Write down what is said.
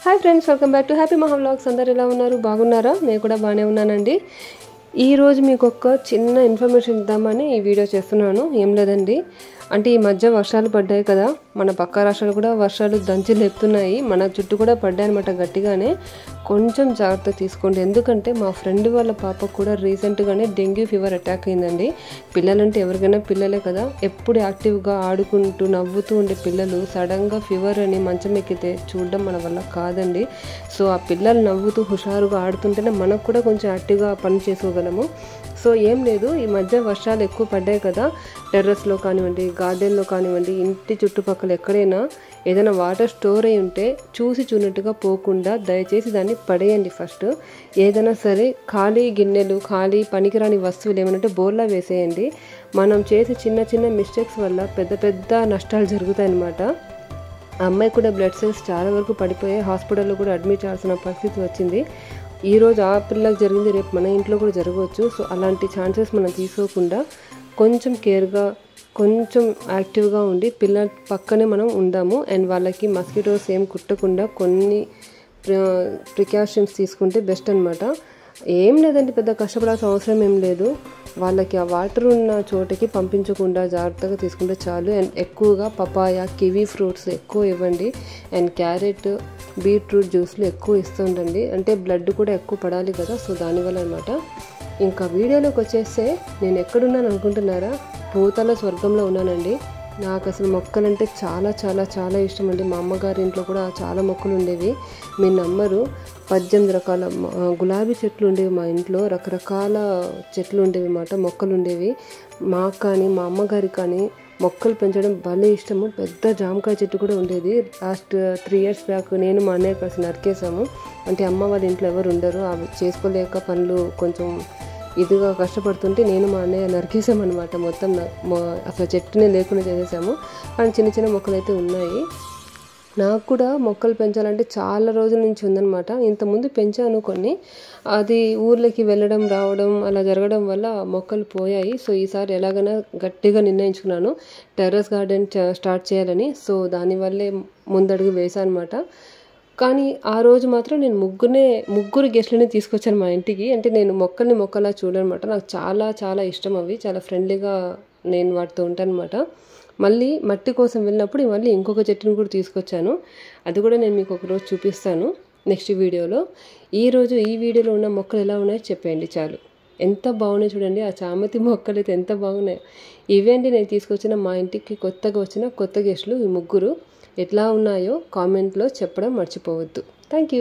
Hi friends, welcome back to happy మహా vlogs. అందరు ఎలా ఉన్నారు? బాగున్నారా? నేను కూడా బాగానే ఉన్నానండి. ఈరోజు మీకు ఒక చిన్న ఇన్ఫర్మేషన్ ఇద్దామని ఈ వీడియో చేస్తున్నాను. ఏం లేదండి, అంటే ఈ మధ్య వర్షాలు పడ్డాయి కదా, మన పక్క రాష్ట్రాలు కూడా వర్షాలు దంచి లేపుతున్నాయి. మన చుట్టూ కూడా పడ్డాయి అనమాట గట్టిగానే. కొంచెం జాగ్రత్త తీసుకోండి, ఎందుకంటే మా ఫ్రెండ్ వాళ్ళ పాపకు కూడా రీసెంట్గానే డెంగ్యూ ఫీవర్ అటాక్ అయిందండి. పిల్లలంటే ఎవరికైనా పిల్లలే కదా, ఎప్పుడు యాక్టివ్గా ఆడుకుంటూ నవ్వుతూ ఉండే పిల్లలు సడన్గా ఫీవర్ అని మంచం ఎక్కితే చూడడం మన వల్ల కాదండి. సో ఆ పిల్లలు నవ్వుతూ హుషారుగా ఆడుతుంటేనే మనకు కూడా కొంచెం యాక్టివ్గా పని చేసుకోగలము. సో ఏం లేదు, ఈ మధ్య వర్షాలు ఎక్కువ పడ్డాయి కదా, టెర్రస్లో కానివ్వండి, గార్డెన్లో కానివ్వండి, ఇంటి చుట్టుపక్కల ఎక్కడైనా ఏదైనా వాటర్ స్టోర్ అయి ఉంటే చూసినట్టుగా పోకుండా దయచేసి దాన్ని పడేయండి. ఫస్ట్ ఏదైనా సరే ఖాళీ గిన్నెలు, ఖాళీ పనికిరాని వస్తువులు ఏమైనా బోర్లా వేసేయండి. మనం చేసే చిన్న చిన్న మిస్టేక్స్ వల్ల పెద్ద పెద్ద నష్టాలు జరుగుతాయి అన్నమాట. ఆ అమ్మాయి కూడా బ్లడ్ సెల్స్ చాలా వరకు పడిపోయాయి, హాస్పిటల్లో కూడా అడ్మిట్ చేయాల్సిన పరిస్థితి వచ్చింది. ఈరోజు ఆ పిల్లలకు జరిగింది, రేపు మన ఇంట్లో కూడా జరగవచ్చు. సో అలాంటి ఛాన్సెస్ మనం తీసుకోకుండా కొంచెం కేర్గా, కొంచెం యాక్టివ్గా ఉండి పిల్లల పక్కనే మనం ఉందాము. అండ్ వాళ్ళకి మస్కిటోస్ ఏం కుట్టకుండా కొన్ని ప్రికాషన్స్ తీసుకుంటే బెస్ట్ అనమాట. ఏం లేదండి, పెద్ద కష్టపడాల్సిన అవసరం ఏం లేదు. వాళ్ళకి ఆ వాటర్ ఉన్న చోటకి పంపించకుండా జాగ్రత్తగా తీసుకుంటే చాలు. అండ్ ఎక్కువగా పపాయ, కివీ ఫ్రూట్స్ ఎక్కువ ఇవ్వండి. అండ్ క్యారెట్, బీట్రూట్ జ్యూస్లు ఎక్కువ ఇస్తుండండి, అంటే బ్లడ్ కూడా ఎక్కువ పడాలి కదా, సో దానివల్ల అనమాట. ఇంకా వీడియోలోకి వచ్చేస్తే నేను ఎక్కడున్నాను అనుకుంటున్నారా? భూతాల స్వర్గంలో ఉన్నానండి. నాకు అసలు మొక్కలంటే చాలా చాలా చాలా ఇష్టం అండి. మా అమ్మగారి ఇంట్లో కూడా చాలా మొక్కలు ఉండేవి. మీరు నమ్మరు, 18 రకాల గులాబీ చెట్లు ఉండేవి మా ఇంట్లో. రకరకాల చెట్లు ఉండేవి అన్నమాట, మొక్కలు ఉండేవి. మాకు కానీ మా అమ్మగారికి కానీ మొక్కలు పెంచడం భలే ఇష్టము. పెద్ద జామకాయ చెట్టు కూడా ఉండేది. లాస్ట్ 3 years బ్యాక్ నేను మా అన్నయ్య కలిసి నరికేసాము. అంటే అమ్మ వాళ్ళ ఇంట్లో ఎవరు ఉండరు, అవి చేసుకోలేక పనులు కొంచెం ఇదిగా కష్టపడుతుంటే నేను మా అన్నయ్య నరికేసామన్నమాట. మొత్తం అసలు చెట్టునే లేకుండా చేసేసాము. కానీ చిన్న చిన్న మొక్కలు అయితే ఉన్నాయి. నాకు కూడా మొక్కలు పెంచాలంటే చాలా రోజుల నుంచి ఉందన్నమాట. ఇంతకుముందు పెంచాను కొన్ని, అది ఊర్లోకి వెళ్ళడం రావడం అలా జరగడం వల్ల మొక్కలు పోయాయి. సో ఈసారి ఎలాగైనా గట్టిగా నిర్ణయించుకున్నాను టెర్రస్ గార్డెన్ స్టార్ట్ చేయాలని. సో దానివల్లే ముందడుగు వేసాను అనమాట. కానీ ఆ రోజు మాత్రం నేను ముగ్గురు గెస్ట్లని తీసుకొచ్చాను మా ఇంటికి. అంటే నేను మొక్కలా చూడనమాట, నాకు చాలా చాలా ఇష్టం అవి, చాలా ఫ్రెండ్లీగా నేను వాటితో ఉంటానమాట. మళ్ళీ మట్టి కోసం వెళ్ళినప్పుడు మళ్ళీ ఇంకొక చెట్టుని కూడా తీసుకొచ్చాను. అది కూడా నేను మీకు ఒకరోజు చూపిస్తాను నెక్స్ట్ వీడియోలో. ఈరోజు ఈ వీడియోలో ఉన్న మొక్కలు ఎలా ఉన్నాయో చెప్పేయండి చాలు. ఎంత బాగున్నాయి చూడండి, ఆ చామంతి మొక్కలు అయితే ఎంత బాగున్నాయి. ఇవేంటి నేను తీసుకొచ్చిన మా ఇంటికి కొత్తగా వచ్చిన కొత్త గెస్ట్లు ఈ ముగ్గురు. ఎట్లా ఉన్నాయో కామెంట్లో చెప్పడం మర్చిపోవద్దు. Thank you.